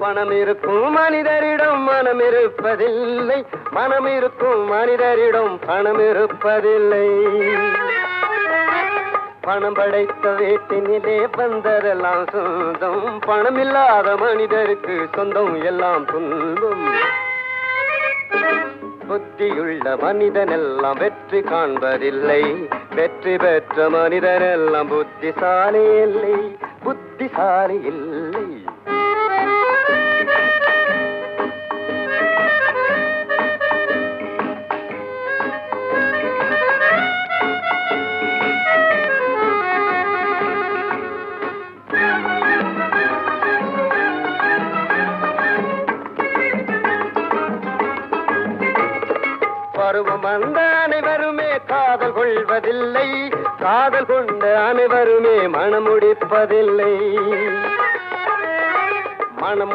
பணம் இருக்கும் மனிதரிடம் மனம் இருப்பதில்லை, மனம் இருக்கும் மனிதரிடம் பணம் இருப்பதில்லை. பணம் படைத்த வீட்டினிலே வந்ததெல்லாம் சொந்தம், பணம் இல்லாத மனிதருக்கு சொந்தம் எல்லாம் துன்பம். புத்தியுள்ள மனிதனெல்லாம் வெற்றி காண்பதில்லை, வெற்றி பெற்ற மனிதனெல்லாம் புத்திசாலி இல்லை, புத்திசாலி இல்லை. பருவம் வந்த அனைவருமே காதல் கொள்வதில்லை, காதல் கொண்ட அனைவருமே மனம் முடிப்பதில்லை. மனம்